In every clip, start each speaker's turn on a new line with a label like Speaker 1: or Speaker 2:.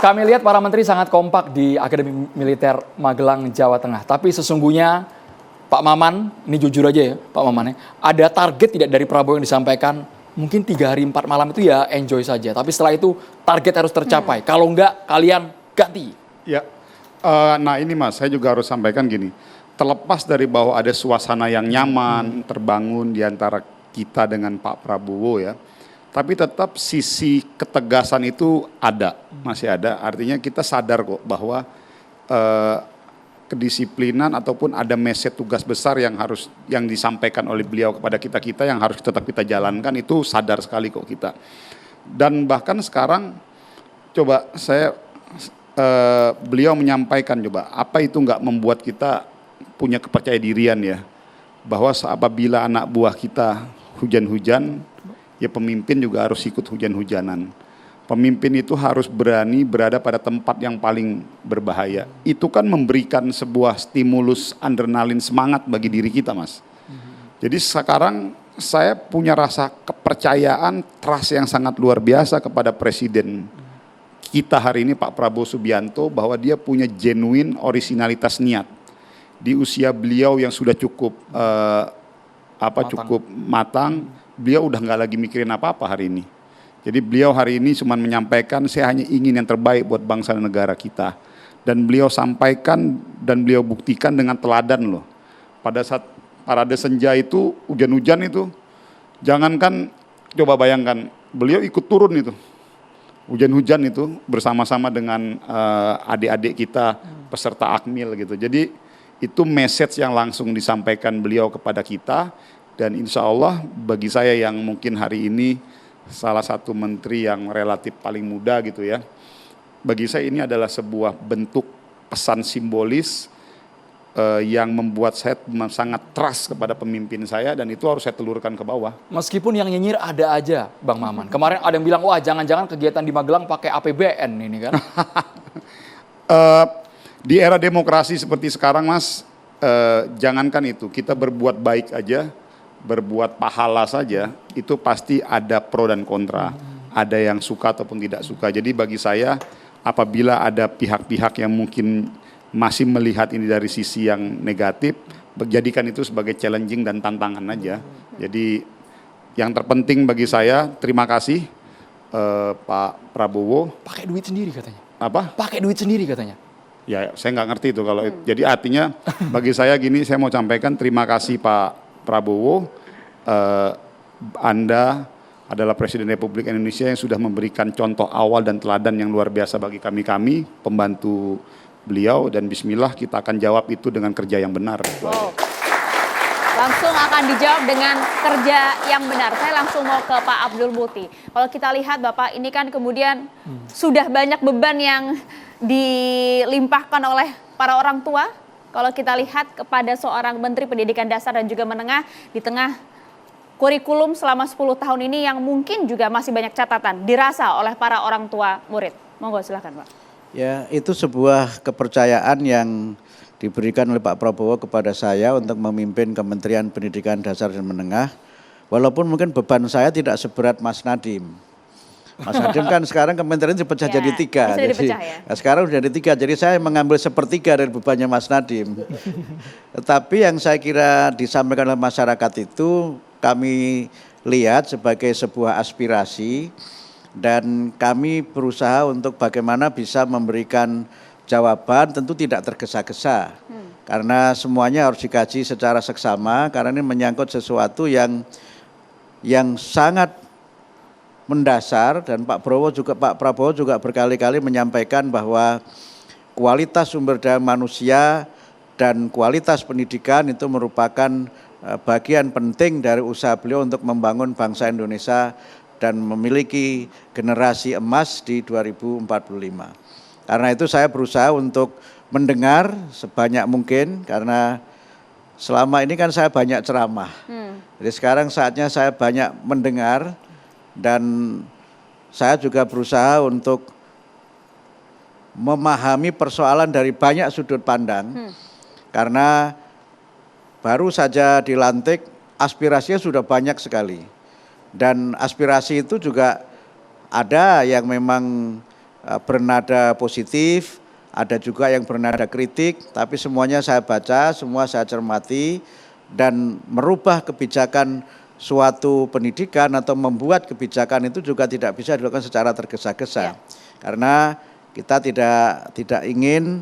Speaker 1: Kami lihat para menteri sangat kompak di Akademi Militer Magelang, Jawa Tengah. Tapi sesungguhnya Pak Maman, ini jujur aja ya Pak Maman ya, ada target tidak dari Prabowo yang disampaikan, mungkin 3 hari 4 malam itu ya enjoy saja. Tapi setelah itu target harus tercapai. Kalau enggak, kalian ganti.
Speaker 2: Ya, nah ini Mas, saya juga harus sampaikan gini. Terlepas dari bahwa ada suasana yang nyaman, terbangun di antara kita dengan Pak Prabowo ya, tapi tetap sisi ketegasan itu ada, masih ada. Artinya kita sadar kok bahwa kedisiplinan ataupun ada message tugas besar yang disampaikan oleh beliau kepada kita yang harus tetap kita jalankan, itu sadar sekali kok kita. Dan bahkan sekarang coba beliau menyampaikan coba apa itu nggak membuat kita punya kepercayaan ya, bahwa apabila anak buah kita hujan-hujan, ya pemimpin juga harus ikut hujan-hujanan. Pemimpin itu harus berani berada pada tempat yang paling berbahaya. Itu kan memberikan sebuah stimulus adrenalin semangat bagi diri kita, Mas. Jadi sekarang saya punya rasa kepercayaan, trust yang sangat luar biasa kepada Presiden kita hari ini Pak Prabowo Subianto, bahwa dia punya genuine originalitas niat. Di usia beliau yang sudah cukup cukup matang, beliau udah nggak lagi mikirin apa-apa hari ini. Jadi beliau hari ini cuma menyampaikan, saya hanya ingin yang terbaik buat bangsa dan negara kita. Dan beliau sampaikan dan beliau buktikan dengan teladan loh. Pada saat parade senja itu, hujan-hujan itu, jangankan, coba bayangkan, beliau ikut turun itu. Hujan-hujan itu bersama-sama dengan adik-adik kita, peserta Akmil gitu. Jadi itu message yang langsung disampaikan beliau kepada kita. Dan insya Allah bagi saya yang mungkin hari ini salah satu menteri yang relatif paling muda gitu ya, bagi saya ini adalah sebuah bentuk pesan simbolis yang membuat saya sangat trust kepada pemimpin saya, dan itu harus saya telurkan ke bawah.
Speaker 1: Meskipun yang nyinyir ada aja Bang Maman. Kemarin ada yang bilang, wah jangan-jangan kegiatan di Magelang pakai APBN ini kan.
Speaker 2: Di era demokrasi seperti sekarang Mas, jangankan itu, kita berbuat baik aja, berbuat pahala saja, itu pasti ada pro dan kontra. Ada yang suka ataupun tidak suka. Jadi bagi saya, apabila ada pihak-pihak yang mungkin masih melihat ini dari sisi yang negatif, jadikan itu sebagai challenging dan tantangan aja. Jadi yang terpenting bagi saya, terima kasih Pak Prabowo.
Speaker 1: Pakai duit sendiri katanya.
Speaker 2: Apa?
Speaker 1: Pakai duit sendiri katanya.
Speaker 2: Ya saya nggak ngerti itu kalau jadi artinya bagi saya gini, saya mau sampaikan terima kasih Pak Prabowo, Anda adalah Presiden Republik Indonesia yang sudah memberikan contoh awal dan teladan yang luar biasa bagi kami pembantu beliau, dan bismillah kita akan jawab itu dengan kerja yang benar.
Speaker 3: Wow. Langsung akan dijawab dengan kerja yang benar. Saya langsung mau ke Pak Abdul Muti. Kalau kita lihat Bapak ini kan kemudian sudah banyak beban yang dilimpahkan oleh para orang tua. Kalau kita lihat kepada seorang Menteri Pendidikan Dasar dan juga Menengah di tengah kurikulum selama 10 tahun ini yang mungkin juga masih banyak catatan dirasa oleh para orang tua murid. Monggo silakan Pak.
Speaker 4: Ya, itu sebuah kepercayaan yang diberikan oleh Pak Prabowo kepada saya untuk memimpin Kementerian Pendidikan Dasar dan Menengah. Walaupun mungkin beban saya tidak seberat Mas Nadiem. Mas Nadiem kan sekarang kementerian dipecah jadi 3. Jadi, sekarang sudah jadi 3, jadi saya mengambil sepertiga dari bebannya Mas Nadiem. Tetapi yang saya kira disampaikan oleh masyarakat itu kami lihat sebagai sebuah aspirasi, dan kami berusaha untuk bagaimana bisa memberikan jawaban, tentu tidak tergesa-gesa. Karena semuanya harus dikaji secara seksama, karena ini menyangkut sesuatu yang sangat mendasar, dan Pak Prabowo juga berkali-kali menyampaikan bahwa kualitas sumber daya manusia dan kualitas pendidikan itu merupakan bagian penting dari usaha beliau untuk membangun bangsa Indonesia dan memiliki generasi emas di 2045. Karena itu saya berusaha untuk mendengar sebanyak mungkin, karena selama ini kan saya banyak ceramah. Jadi sekarang saatnya saya banyak mendengar, dan saya juga berusaha untuk memahami persoalan dari banyak sudut pandang. Karena baru saja dilantik, aspirasinya sudah banyak sekali. Dan aspirasi itu juga ada yang memang bernada positif, ada juga yang bernada kritik, tapi semuanya saya baca, semua saya cermati, dan merubah kebijakan suatu pendidikan atau membuat kebijakan itu juga tidak bisa dilakukan secara tergesa-gesa. Karena kita tidak ingin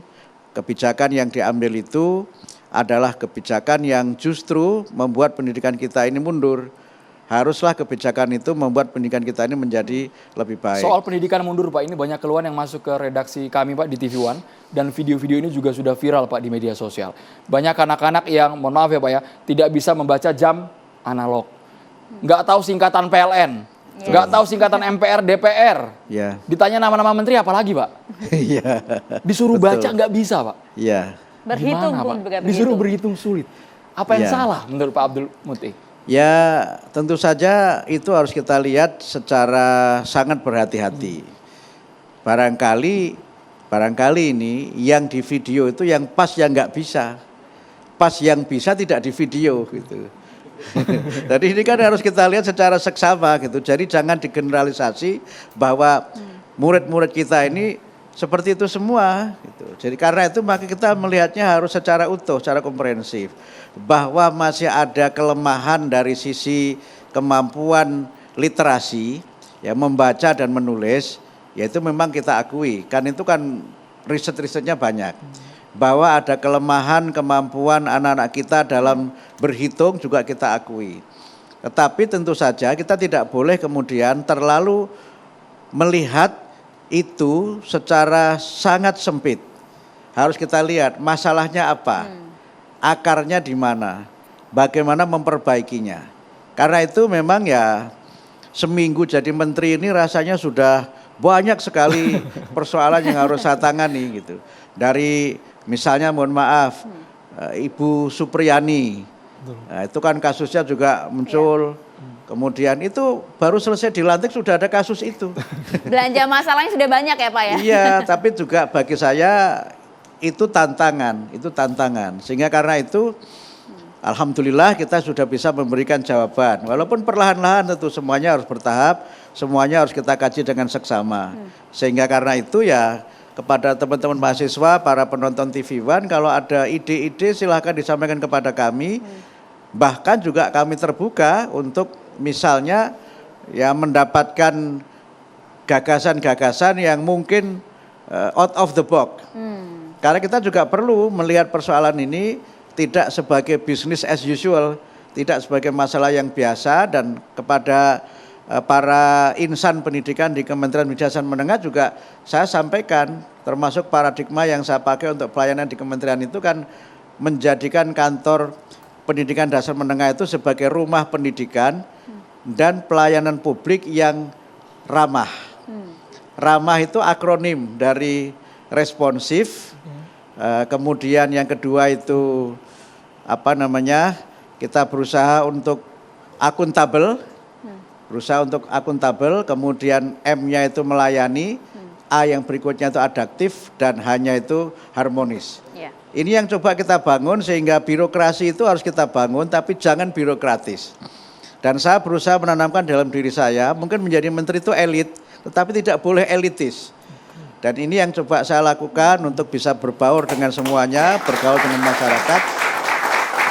Speaker 4: kebijakan yang diambil itu adalah kebijakan yang justru membuat pendidikan kita ini mundur. Haruslah kebijakan itu membuat pendidikan kita ini menjadi lebih baik.
Speaker 1: Soal pendidikan mundur Pak, ini banyak keluhan yang masuk ke redaksi kami Pak di TV One, dan video-video ini juga sudah viral Pak di media sosial. Banyak anak-anak yang, mohon maaf ya Pak ya, tidak bisa membaca jam analog. Nggak tahu singkatan PLN, nggak tahu singkatan MPR, DPR.
Speaker 4: Ya.
Speaker 1: Ditanya nama-nama menteri apalagi Pak?
Speaker 4: Iya.
Speaker 1: Disuruh
Speaker 4: Betul.
Speaker 1: baca nggak bisa Pak.
Speaker 4: Iya.
Speaker 3: Berhitung
Speaker 1: Gimana,
Speaker 3: pun
Speaker 1: Pak?
Speaker 3: juga
Speaker 1: Disuruh
Speaker 3: begitu.
Speaker 1: berhitung sulit. Apa yang
Speaker 4: Ya.
Speaker 1: salah menurut Pak Abdul Muti?
Speaker 4: Ya, tentu saja itu harus kita lihat secara sangat berhati-hati. Barangkali ini yang di video itu yang pas yang nggak bisa. Pas yang bisa tidak di video gitu. Jadi ini kan harus kita lihat secara seksama gitu. Jadi jangan digeneralisasi bahwa murid-murid kita ini seperti itu semua gitu. Jadi karena itu maka kita melihatnya harus secara utuh, secara komprehensif. Bahwa masih ada kelemahan dari sisi kemampuan literasi, ya membaca dan menulis, yaitu memang kita akui. Kan itu kan riset-risetnya banyak. Bahwa ada kelemahan kemampuan anak-anak kita dalam berhitung juga kita akui. Tetapi tentu saja kita tidak boleh kemudian terlalu melihat itu secara sangat sempit. Harus kita lihat masalahnya apa. Akarnya di mana, bagaimana memperbaikinya. Karena itu memang ya seminggu jadi menteri ini rasanya sudah banyak sekali persoalan yang harus saya tangani gitu. Dari misalnya mohon maaf Ibu Supriyani, nah, itu kan kasusnya juga muncul. Kemudian itu baru selesai dilantik sudah ada kasus itu.
Speaker 3: Belanja masalahnya sudah banyak ya Pak ya?
Speaker 4: Iya, tapi juga bagi saya itu tantangan. Sehingga karena itu alhamdulillah kita sudah bisa memberikan jawaban. Walaupun perlahan-lahan tentu semuanya harus bertahap, semuanya harus kita kaji dengan seksama. Sehingga karena itu ya kepada teman-teman mahasiswa, para penonton TV One, kalau ada ide-ide silahkan disampaikan kepada kami. Bahkan juga kami terbuka untuk misalnya ya mendapatkan gagasan-gagasan yang mungkin out of the box. Karena kita juga perlu melihat persoalan ini tidak sebagai business as usual, tidak sebagai masalah yang biasa, dan kepada para insan pendidikan di Kementerian Pendidikan dan Menengah juga saya sampaikan, termasuk paradigma yang saya pakai untuk pelayanan di kementerian itu kan menjadikan kantor pendidikan dasar menengah itu sebagai rumah pendidikan dan pelayanan publik yang ramah. Ramah itu akronim dari responsif, kemudian yang kedua itu kita berusaha untuk akuntabel, kemudian M-nya itu melayani, A yang berikutnya itu adaptif, dan H-nya itu harmonis.
Speaker 3: Ya.
Speaker 4: Ini yang coba kita bangun sehingga birokrasi itu harus kita bangun tapi jangan birokratis. Dan saya berusaha menanamkan dalam diri saya, mungkin menjadi menteri itu elit, tetapi tidak boleh elitis. Dan ini yang coba saya lakukan untuk bisa berbaur dengan semuanya, bergaul dengan masyarakat.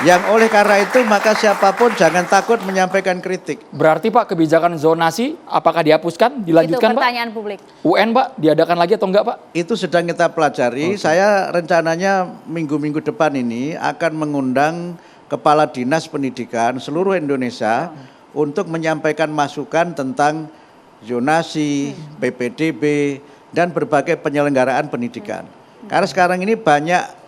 Speaker 4: Yang oleh karena itu maka siapapun jangan takut menyampaikan kritik.
Speaker 1: Berarti Pak kebijakan zonasi apakah dihapuskan, dilanjutkan
Speaker 3: Itu
Speaker 1: Pak?
Speaker 3: pertanyaan publik.
Speaker 1: UN Pak diadakan lagi atau enggak Pak?
Speaker 4: Itu sedang kita pelajari. Saya rencananya minggu-minggu depan ini akan mengundang kepala dinas pendidikan seluruh Indonesia untuk menyampaikan masukan tentang zonasi, PPDB, dan berbagai penyelenggaraan pendidikan. Karena sekarang ini banyak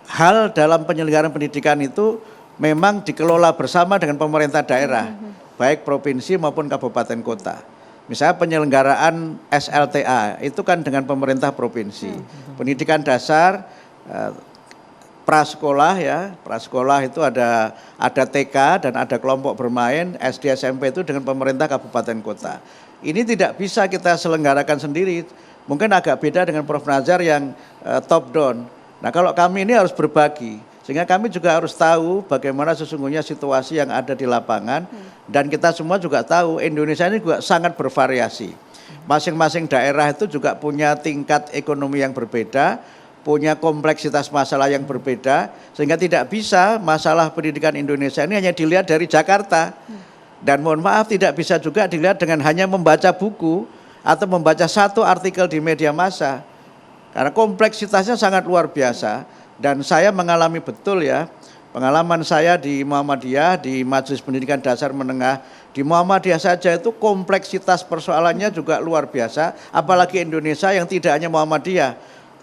Speaker 4: hal dalam penyelenggaraan pendidikan itu memang dikelola bersama dengan pemerintah daerah, baik provinsi maupun kabupaten kota. Misalnya penyelenggaraan SLTA itu kan dengan pemerintah provinsi. Pendidikan dasar, prasekolah itu ada TK dan ada kelompok bermain, SD SMP itu dengan pemerintah kabupaten kota. Ini tidak bisa kita selenggarakan sendiri. Mungkin agak beda dengan Prof. Nazar yang top down. Nah kalau kami ini harus berbagi. Sehingga kami juga harus tahu bagaimana sesungguhnya situasi yang ada di lapangan. Dan kita semua juga tahu Indonesia ini juga sangat bervariasi. Masing-masing daerah itu juga punya tingkat ekonomi yang berbeda, punya kompleksitas masalah yang berbeda, sehingga tidak bisa masalah pendidikan Indonesia ini hanya dilihat dari Jakarta. Dan mohon maaf tidak bisa juga dilihat dengan hanya membaca buku atau membaca satu artikel di media massa. Karena kompleksitasnya sangat luar biasa. Dan saya mengalami betul ya, pengalaman saya di Muhammadiyah, di Majelis Pendidikan Dasar Menengah, di Muhammadiyah saja itu kompleksitas persoalannya juga luar biasa, apalagi Indonesia yang tidak hanya Muhammadiyah.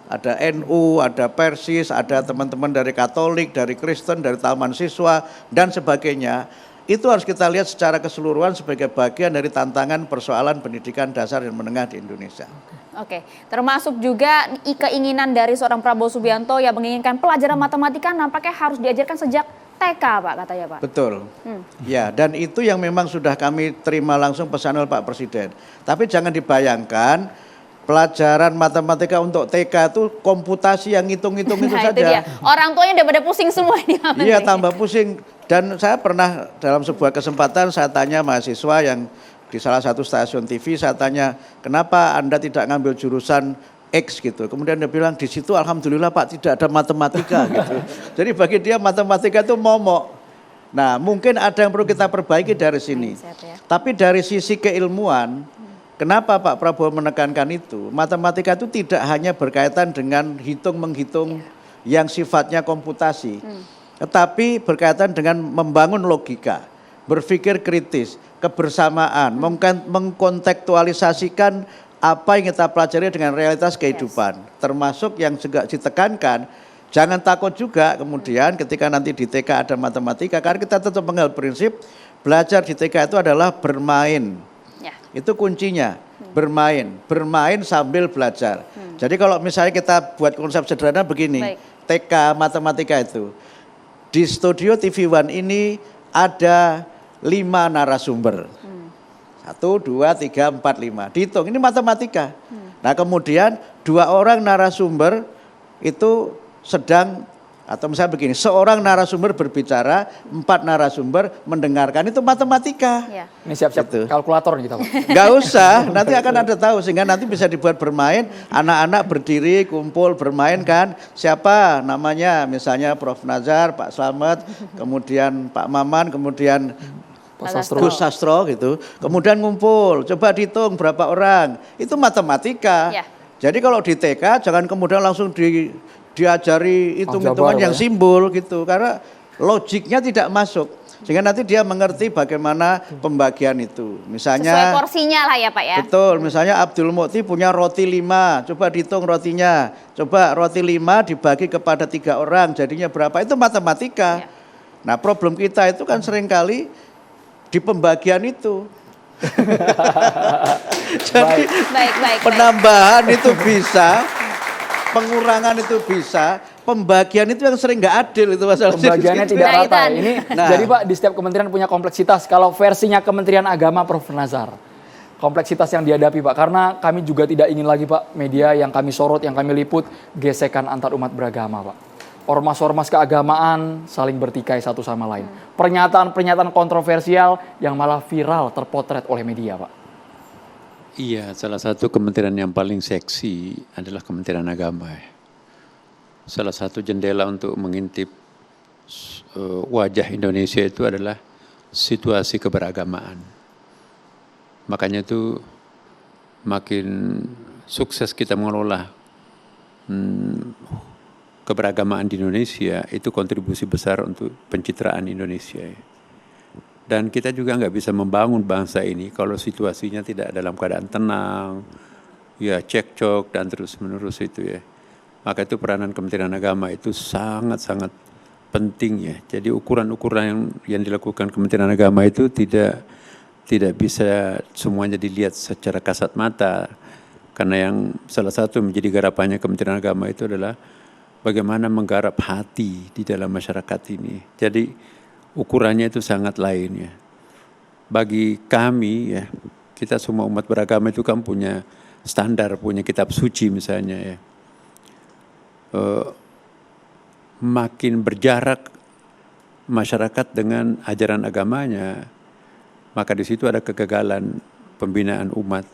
Speaker 4: Ada NU, ada Persis, ada teman-teman dari Katolik, dari Kristen, dari Taman Siswa, dan sebagainya. Itu harus kita lihat secara keseluruhan sebagai bagian dari tantangan persoalan pendidikan dasar dan menengah di Indonesia.
Speaker 3: Oke, termasuk juga keinginan dari seorang Prabowo Subianto yang menginginkan pelajaran matematika nampaknya harus diajarkan sejak TK, Pak, katanya, Pak.
Speaker 4: Betul. Ya, dan itu yang memang sudah kami terima langsung pesan oleh Pak Presiden. Tapi jangan dibayangkan pelajaran matematika untuk TK itu komputasi yang ngitung-ngitung itu saja.
Speaker 3: Itu dia. Orang tuanya udah pada pusing semua ini.
Speaker 4: Iya, tambah pusing. Dan saya pernah dalam sebuah kesempatan saya tanya mahasiswa yang di salah satu stasiun TV, saya tanya, kenapa Anda tidak ngambil jurusan X gitu. Kemudian dia bilang, di situ alhamdulillah Pak tidak ada matematika gitu. Jadi bagi dia matematika itu momok. Nah, mungkin ada yang perlu kita perbaiki dari sini. Tapi dari sisi keilmuan, kenapa Pak Prabowo menekankan itu? Matematika itu tidak hanya berkaitan dengan hitung-menghitung yang sifatnya komputasi, tetapi berkaitan dengan membangun logika, berpikir kritis, kebersamaan, mengkontekstualisasikan apa yang kita pelajari dengan realitas kehidupan. Termasuk yang juga ditekankan, jangan takut juga kemudian ketika nanti di TK ada matematika, karena kita tetap mengambil prinsip belajar di TK itu adalah bermain. Itu kuncinya, bermain sambil belajar. Jadi kalau misalnya kita buat konsep sederhana begini, TK matematika itu, di studio TV One ini ada 5 narasumber. 1, 2, 3, 4, 5. Dihitung, ini matematika. Nah kemudian 2 orang narasumber itu sedang, atau misalnya begini, seorang narasumber berbicara, 4 narasumber mendengarkan, itu matematika.
Speaker 1: Ini siap-siap gitu. Kalkulator nih kita, Pak.
Speaker 4: Gak usah, nanti akan ada tahu, sehingga nanti bisa dibuat bermain, anak-anak berdiri, kumpul, bermain kan, siapa namanya, misalnya Prof. Nazar, Pak Slamet, kemudian Pak Maman, kemudian Gus Sastro gitu, kemudian ngumpul, coba dihitung berapa orang, itu matematika. Jadi kalau di TK jangan kemudian langsung diajari hitung-hitungan yang simbol gitu, karena logiknya tidak masuk. Sehingga nanti dia mengerti bagaimana pembagian itu. Misalnya
Speaker 3: sesuai porsinya lah ya Pak ya.
Speaker 4: Betul, misalnya Abdul Mukti punya roti 5, coba dihitung rotinya. Coba roti 5 dibagi kepada 3 orang, jadinya berapa? Itu matematika. Nah problem kita itu kan seringkali di pembagian itu. Jadi penambahan itu bisa, pengurangan itu bisa, pembagian itu yang sering nggak adil itu masalah.
Speaker 1: Pembagiannya tidak rata. Jadi Pak, di setiap kementerian punya kompleksitas. Kalau versinya Kementerian Agama Prof. Nazar, kompleksitas yang dihadapi Pak, karena kami juga tidak ingin lagi Pak media yang kami sorot, yang kami liput, gesekan antar umat beragama Pak. Ormas-ormas keagamaan saling bertikai satu sama lain. Pernyataan-pernyataan kontroversial yang malah viral terpotret oleh media Pak.
Speaker 5: Iya, salah satu kementerian yang paling seksi adalah Kementerian Agama. Salah satu jendela untuk mengintip wajah Indonesia itu adalah situasi keberagamaan. Makanya itu makin sukses kita mengelola keberagamaan di Indonesia, itu kontribusi besar untuk pencitraan Indonesia. Dan kita juga nggak bisa membangun bangsa ini kalau situasinya tidak dalam keadaan tenang, ya cekcok dan terus menerus itu ya. Maka itu peranan Kementerian Agama itu sangat-sangat penting ya. Jadi ukuran-ukuran yang dilakukan Kementerian Agama itu tidak bisa semuanya dilihat secara kasat mata. Karena yang salah satu menjadi garapannya Kementerian Agama itu adalah bagaimana menggarap hati di dalam masyarakat ini. Jadi ukurannya itu sangat lain ya. Bagi kami ya, kita semua umat beragama itu kan punya standar, punya kitab suci misalnya ya. makin berjarak masyarakat dengan ajaran agamanya, maka di situ ada kegagalan pembinaan umat.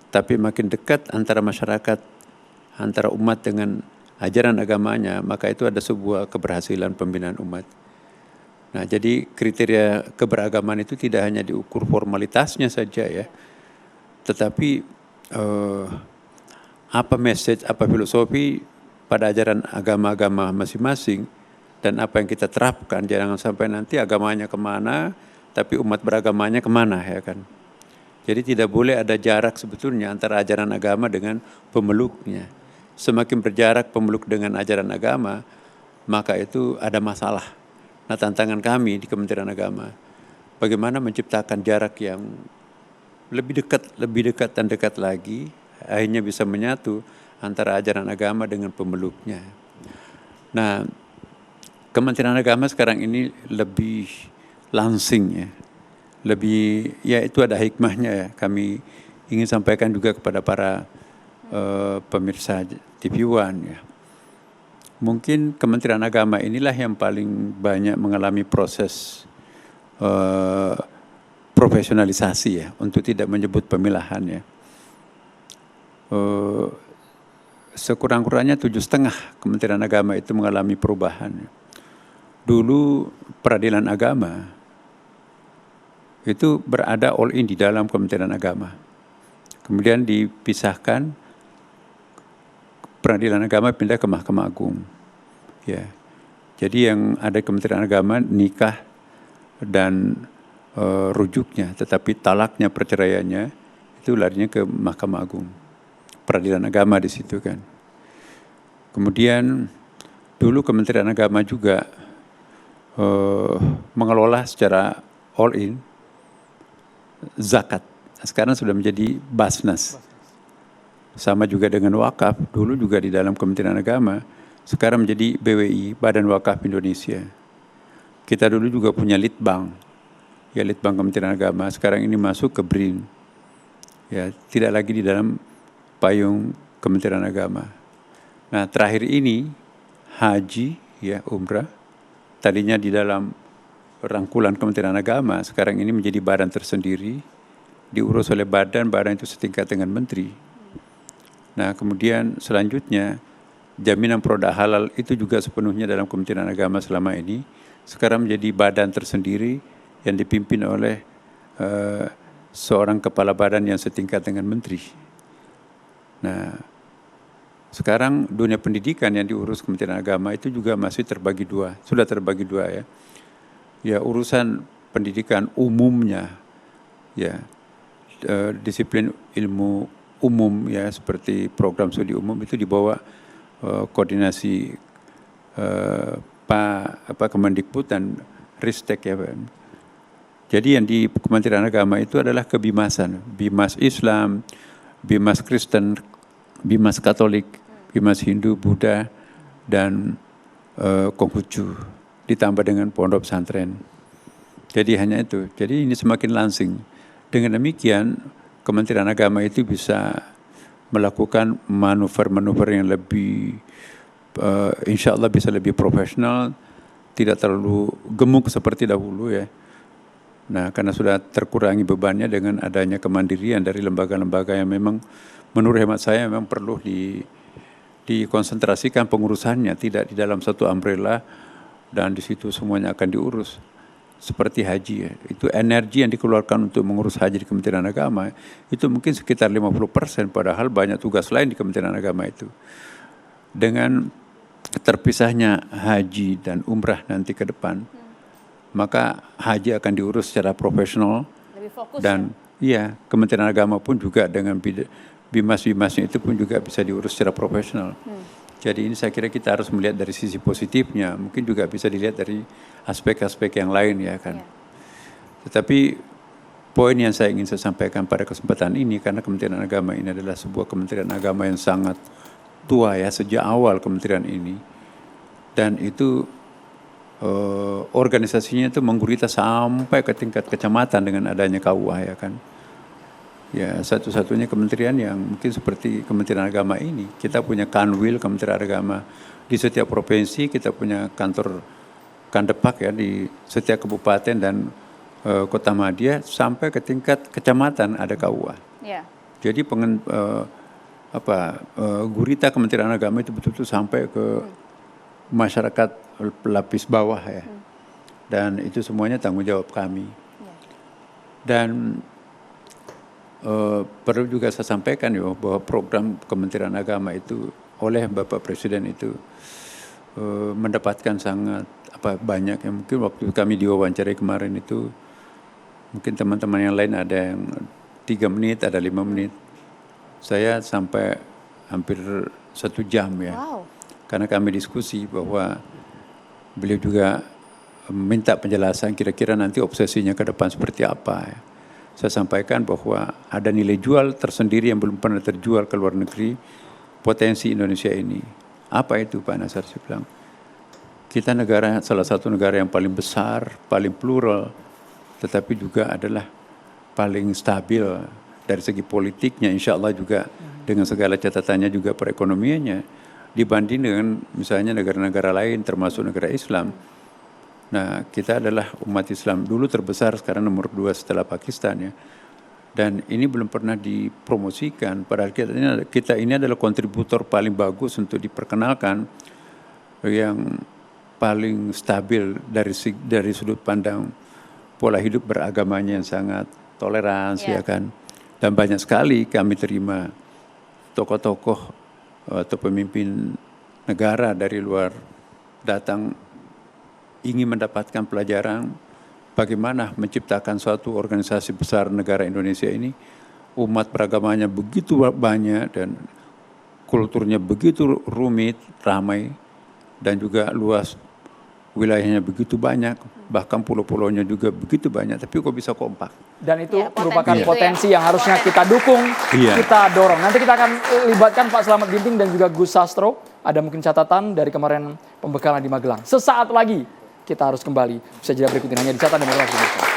Speaker 5: Tapi makin dekat antara masyarakat, antara umat dengan ajaran agamanya, maka itu ada sebuah keberhasilan pembinaan umat. Nah, jadi kriteria keberagaman itu tidak hanya diukur formalitasnya saja ya, tetapi apa message, apa filosofi pada ajaran agama-agama masing-masing dan apa yang kita terapkan. Jangan sampai nanti agamanya kemana, tapi umat beragamanya kemana ya kan. Jadi tidak boleh ada jarak sebetulnya antara ajaran agama dengan pemeluknya. Semakin berjarak pemeluk dengan ajaran agama, maka itu ada masalah. Nah, tantangan kami di Kementerian Agama, bagaimana menciptakan jarak yang lebih dekat dan dekat lagi, akhirnya bisa menyatu antara ajaran agama dengan pemeluknya. Nah, Kementerian Agama sekarang ini lebih langsing ya. Lebih, ya itu ada hikmahnya ya. Kami ingin sampaikan juga kepada para pemirsa TV One ya. Mungkin Kementerian Agama inilah yang paling banyak mengalami proses profesionalisasi ya, untuk tidak menyebut pemilahan ya. Sekurang-kurangnya 7,5 Kementerian Agama itu mengalami perubahan. Dulu peradilan agama itu berada all in di dalam Kementerian Agama. Kemudian dipisahkan, peradilan agama pindah ke Mahkamah Agung. Ya. Jadi yang ada Kementerian Agama nikah dan rujuknya, tetapi talaknya, perceraiannya itu larinya ke Mahkamah Agung. Peradilan agama di situ kan. Kemudian dulu Kementerian Agama juga mengelola secara all in zakat. Sekarang sudah menjadi Basnas. Sama juga dengan wakaf, dulu juga di dalam Kementerian Agama, sekarang menjadi BWI, Badan Wakaf Indonesia. Kita dulu juga punya Litbang, ya Litbang Kementerian Agama, sekarang ini masuk ke BRIN. Ya, tidak lagi di dalam payung Kementerian Agama. Nah, terakhir ini haji, ya umrah, tadinya di dalam rangkulan Kementerian Agama, sekarang ini menjadi badan tersendiri, diurus oleh badan itu setingkat dengan menteri. Nah, kemudian selanjutnya jaminan produk halal itu juga sepenuhnya dalam Kementerian Agama selama ini. Sekarang menjadi badan tersendiri yang dipimpin oleh seorang kepala badan yang setingkat dengan menteri. Nah, sekarang dunia pendidikan yang diurus Kementerian Agama itu juga masih terbagi dua, sudah terbagi dua ya. Ya, urusan pendidikan umumnya, ya disiplin ilmu umum ya, seperti program studi umum itu dibawa koordinasi Kemendikbud dan Ristek ya Pak. Jadi yang di Kementerian Agama itu adalah kebimasan, Bimas Islam, Bimas Kristen, Bimas Katolik, Bimas Hindu, Buddha, dan Konghucu, ditambah dengan pondok pesantren. Jadi hanya itu. Jadi ini semakin langsing. Dengan demikian Kementerian Agama itu bisa melakukan manuver-manuver yang lebih, insya Allah bisa lebih profesional, tidak terlalu gemuk seperti dahulu ya. Nah, karena sudah terkurangi bebannya dengan adanya kemandirian dari lembaga-lembaga yang memang menurut hemat saya memang perlu dikonsentrasikan pengurusannya, tidak di dalam satu umbrella dan di situ semuanya akan diurus. Seperti haji ya, itu energi yang dikeluarkan untuk mengurus haji di Kementerian Agama itu mungkin sekitar 50%, padahal banyak tugas lain di Kementerian Agama itu. Dengan terpisahnya haji dan umrah nanti ke depan, maka haji akan diurus secara profesional.
Speaker 3: Lebih fokus
Speaker 5: dan iya, Kementerian Agama pun juga dengan bimas-bimasnya itu pun juga bisa diurus secara profesional. Jadi ini saya kira kita harus melihat dari sisi positifnya, mungkin juga bisa dilihat dari aspek-aspek yang lain ya kan. Tetapi poin yang saya ingin saya sampaikan pada kesempatan ini, karena Kementerian Agama ini adalah sebuah Kementerian Agama yang sangat tua ya, sejak awal kementerian ini, dan itu organisasinya itu menggurita sampai ke tingkat kecamatan dengan adanya KUA ya kan. Ya, satu-satunya kementerian yang mungkin seperti Kementerian Agama ini. Kita punya Kanwil Kementerian Agama di setiap provinsi, kita punya kantor Kandepak ya di setiap kabupaten dan kota madya sampai ke tingkat kecamatan ada KUA.
Speaker 3: Ya.
Speaker 5: Jadi gurita Kementerian Agama itu betul-betul sampai ke masyarakat lapis bawah ya. Dan itu semuanya tanggung jawab kami. Dan perlu juga saya sampaikan ya bahwa program Kementerian Agama itu oleh Bapak Presiden itu mendapatkan sangat banyak ya. Mungkin waktu kami diwawancarai kemarin itu mungkin teman-teman yang lain ada yang 3 menit, ada 5 menit. Saya sampai hampir 1 jam ya.
Speaker 3: Wow.
Speaker 5: Karena kami diskusi bahwa beliau juga minta penjelasan kira-kira nanti obsesinya ke depan seperti apa ya. Saya sampaikan bahwa ada nilai jual tersendiri yang belum pernah terjual ke luar negeri, potensi Indonesia ini. Apa itu Pak Nasar? Saya bilang, kita salah satu negara yang paling besar, paling plural, tetapi juga adalah paling stabil dari segi politiknya, insya Allah juga dengan segala catatannya juga perekonomiannya, dibanding dengan misalnya negara-negara lain termasuk negara Islam. Nah, kita adalah umat Islam dulu terbesar, sekarang nomor 2 setelah Pakistan ya. Dan ini belum pernah dipromosikan, padahal kita ini adalah kontributor paling bagus untuk diperkenalkan yang paling stabil dari sudut pandang pola hidup beragamanya yang sangat toleransi ya kan. Dan banyak sekali kami terima tokoh-tokoh atau pemimpin negara dari luar datang ingin mendapatkan pelajaran bagaimana menciptakan suatu organisasi besar negara Indonesia ini, umat beragamanya begitu banyak dan kulturnya begitu rumit, ramai, dan juga luas wilayahnya begitu banyak, bahkan pulau-pulaunya juga begitu banyak, tapi kok bisa kompak.
Speaker 1: Dan itu
Speaker 3: Ya,
Speaker 1: merupakan
Speaker 3: potensi
Speaker 1: potensi
Speaker 3: itu ya.
Speaker 1: yang harusnya kita dukung, kita dorong. Nanti kita akan libatkan Pak Slamet Ginting dan juga Gus Sastro. Ada mungkin catatan dari kemarin pembekalan di Magelang. Sesaat lagi kita harus kembali. Bisa jadi berikut ini hanya di catatan dan